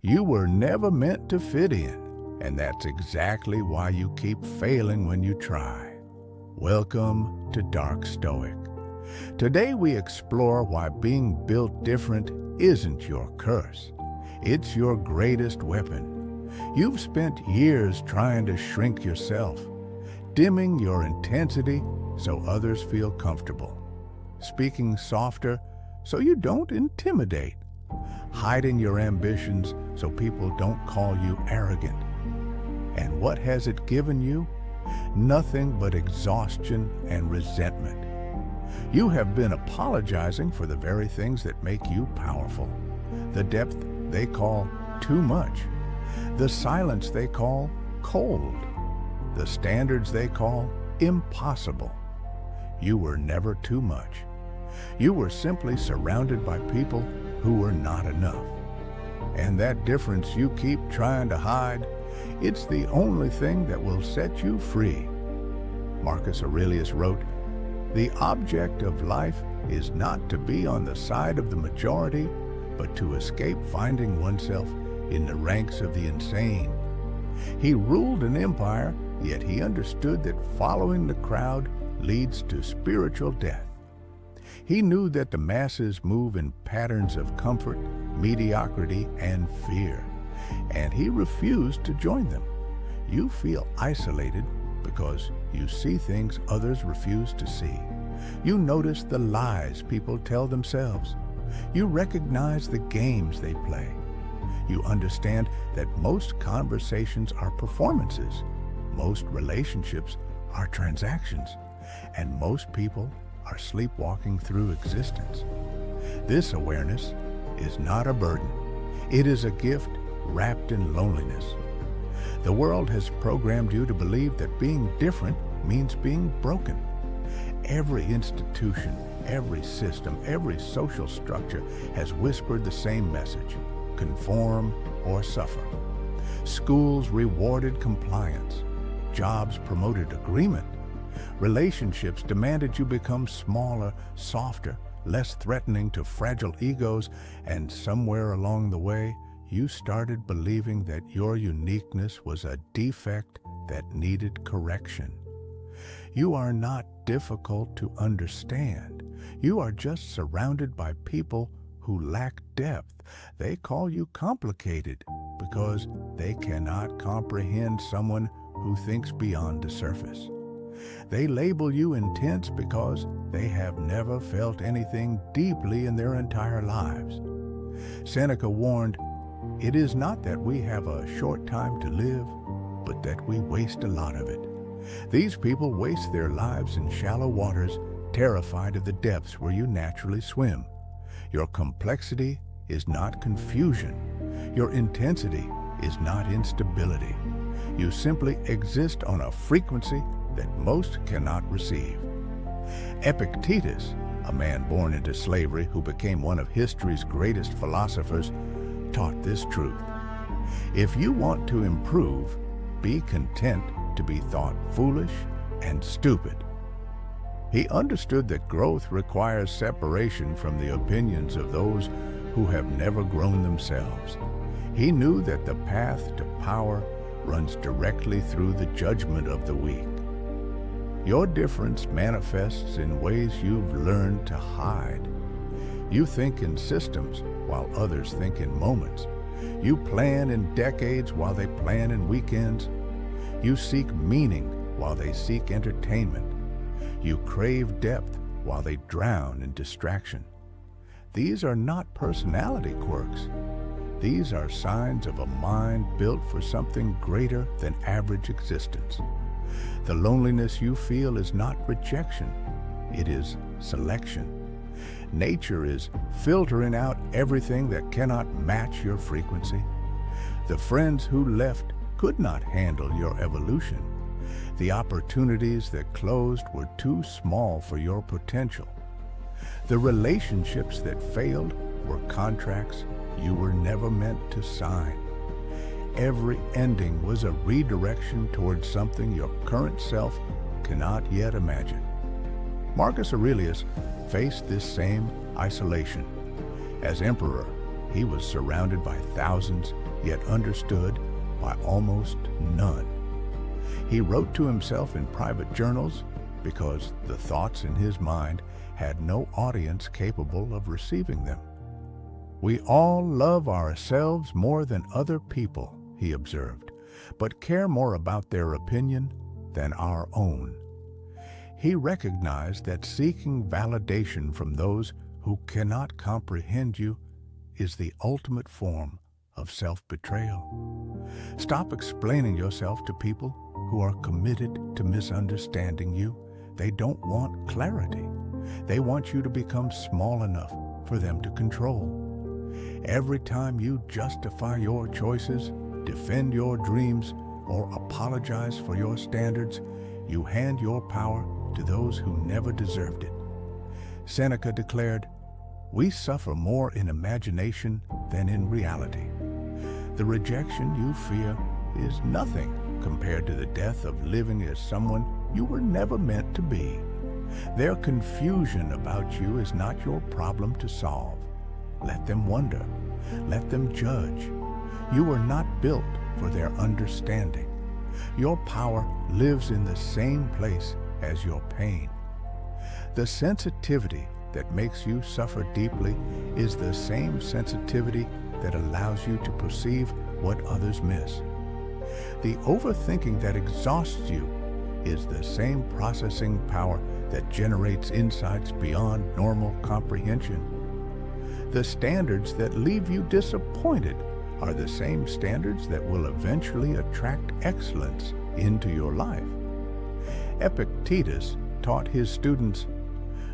You were never meant to fit in, and that's exactly why you keep failing when you try. Welcome to Dark Stoic. Today we explore why being built different isn't your curse. It's your greatest weapon. You've spent years trying to shrink yourself, dimming your intensity so others feel comfortable, speaking softer so you don't intimidate, hiding your ambitions so people don't call you arrogant. And what has it given you? Nothing but exhaustion and resentment. You have been apologizing for the very things that make you powerful. The depth they call too much. The silence they call cold. The standards they call impossible. You were never too much. You were simply surrounded by people who were not enough. And that difference you keep trying to hide, it's the only thing that will set you free. Marcus Aurelius wrote, "The object of life is not to be on the side of the majority, but to escape finding oneself in the ranks of the insane." He ruled an empire, yet he understood that following the crowd leads to spiritual death. He knew that the masses move in patterns of comfort, mediocrity, and fear, and he refused to join them. You feel isolated because you see things others refuse to see. You notice the lies people tell themselves. You recognize the games they play. You understand that most conversations are performances, most relationships are transactions, and most people are sleepwalking through existence. This awareness is not a burden. It is a gift wrapped in loneliness. The world has programmed you to believe that being different means being broken. Every institution, every system, every social structure has whispered the same message: conform or suffer. Schools rewarded compliance. Jobs promoted agreement. Relationships demanded you become smaller, softer, less threatening to fragile egos, and somewhere along the way, you started believing that your uniqueness was a defect that needed correction. You are not difficult to understand. You are just surrounded by people who lack depth. They call you complicated because they cannot comprehend someone who thinks beyond the surface. They label you intense because they have never felt anything deeply in their entire lives. Seneca warned, "It is not that we have a short time to live, but that we waste a lot of it." These people waste their lives in shallow waters, terrified of the depths where you naturally swim. Your complexity is not confusion. Your intensity is not instability. You simply exist on a frequency that most cannot receive. Epictetus, a man born into slavery who became one of history's greatest philosophers, taught this truth: if you want to improve, be content to be thought foolish and stupid. He understood that growth requires separation from the opinions of those who have never grown themselves. He knew that the path to power runs directly through the judgment of the weak. Your difference manifests in ways you've learned to hide. You think in systems while others think in moments. You plan in decades while they plan in weekends. You seek meaning while they seek entertainment. You crave depth while they drown in distraction. These are not personality quirks. These are signs of a mind built for something greater than average existence. The loneliness you feel is not rejection, it is selection. Nature is filtering out everything that cannot match your frequency. The friends who left could not handle your evolution. The opportunities that closed were too small for your potential. The relationships that failed were contracts you were never meant to sign. Every ending was a redirection towards something your current self cannot yet imagine. Marcus Aurelius faced this same isolation. As emperor, he was surrounded by thousands, yet understood by almost none. He wrote to himself in private journals because the thoughts in his mind had no audience capable of receiving them. "We all love ourselves more than other people," he observed, "but care more about their opinion than our own." He recognized that seeking validation from those who cannot comprehend you is the ultimate form of self-betrayal. Stop explaining yourself to people who are committed to misunderstanding you. They don't want clarity. They want you to become small enough for them to control. Every time you justify your choices, defend your dreams, or apologize for your standards, you hand your power to those who never deserved it. Seneca declared, "We suffer more in imagination than in reality." The rejection you fear is nothing compared to the death of living as someone you were never meant to be. Their confusion about you is not your problem to solve. Let them wonder. Let them judge. You were not built for their understanding. Your power lives in the same place as your pain. The sensitivity that makes you suffer deeply is the same sensitivity that allows you to perceive what others miss. The overthinking that exhausts you is the same processing power that generates insights beyond normal comprehension. The standards that leave you disappointed are the same standards that will eventually attract excellence into your life. Epictetus taught his students,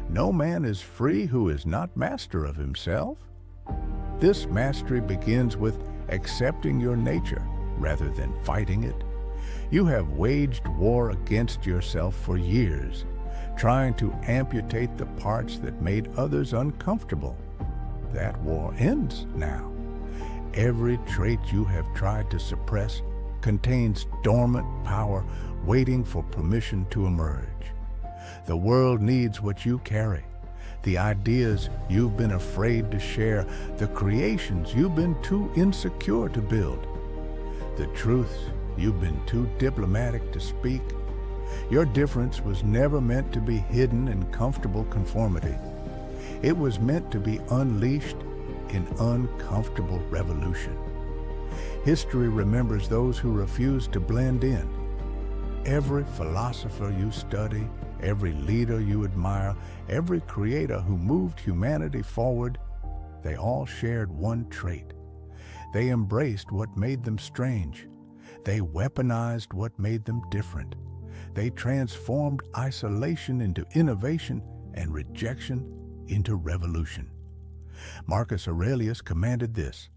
"No man is free who is not master of himself." This mastery begins with accepting your nature rather than fighting it. You have waged war against yourself for years, trying to amputate the parts that made others uncomfortable. That war ends now. Every trait you have tried to suppress contains dormant power waiting for permission to emerge. The world needs what you carry, the ideas you've been afraid to share, the creations you've been too insecure to build, the truths you've been too diplomatic to speak. Your difference was never meant to be hidden in comfortable conformity. It was meant to be unleashed in uncomfortable revolution. History remembers those who refuse to blend in. Every philosopher you study, every leader you admire, every creator who moved humanity forward, they all shared one trait. They embraced what made them strange. They weaponized what made them different. They transformed isolation into innovation and rejection into revolution. Marcus Aurelius commanded this: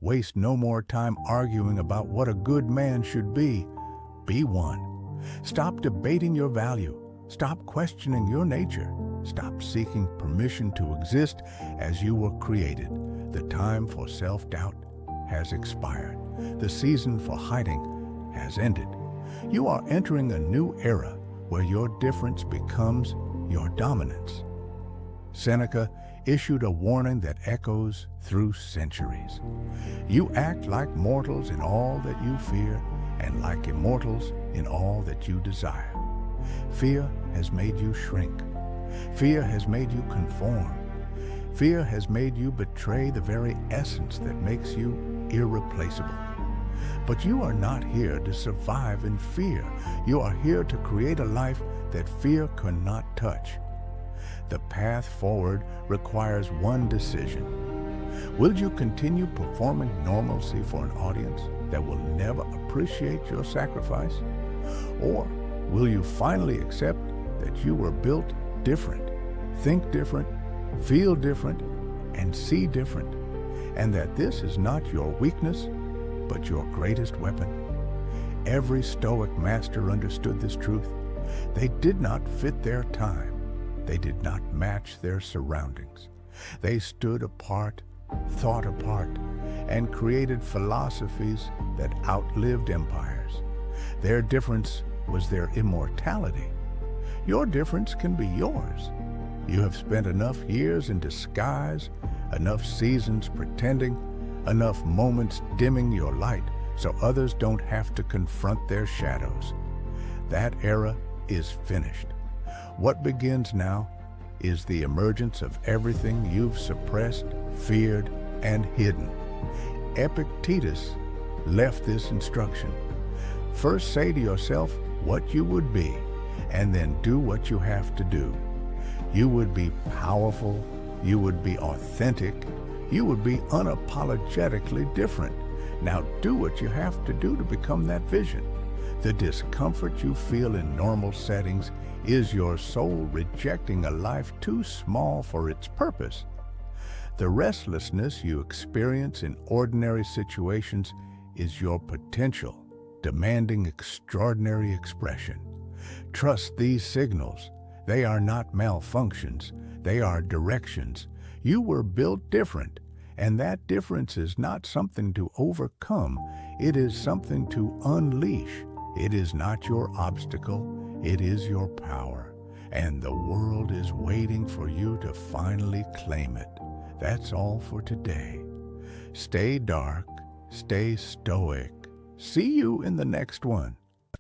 "Waste no more time arguing about what a good man should be. Be one. Stop debating your value. Stop questioning your nature. Stop seeking permission to exist as you were created. The time for self-doubt has expired. The season for hiding has ended. You are entering a new era where your difference becomes your dominance." Seneca issued a warning that echoes through centuries. You act like mortals in all that you fear, and like immortals in all that you desire. Fear has made you shrink. Fear has made you conform. Fear has made you betray the very essence that makes you irreplaceable. But you are not here to survive in fear. You are here to create a life that fear cannot touch. The path forward requires one decision. Will you continue performing normalcy for an audience that will never appreciate your sacrifice? Or will you finally accept that you were built different, think different, feel different, and see different, and that this is not your weakness, but your greatest weapon? Every Stoic master understood this truth. They did not fit their time. They did not match their surroundings. They stood apart, thought apart, and created philosophies that outlived empires. Their difference was their immortality. Your difference can be yours. You have spent enough years in disguise, enough seasons pretending, enough moments dimming your light so others don't have to confront their shadows. That era is finished. What begins now is the emergence of everything you've suppressed, feared, and hidden. Epictetus left this instruction. First say to yourself what you would be, and then do what you have to do. You would be powerful, you would be authentic, you would be unapologetically different. Now do what you have to do to become that vision. The discomfort you feel in normal settings is your soul rejecting a life too small for its purpose. The restlessness you experience in ordinary situations is your potential, demanding extraordinary expression. Trust these signals. They are not malfunctions. They are directions. You were built different, and that difference is not something to overcome. It is something to unleash. It is not your obstacle. It is your power. And the world is waiting for you to finally claim it. That's all for today. Stay dark. Stay stoic. See you in the next one.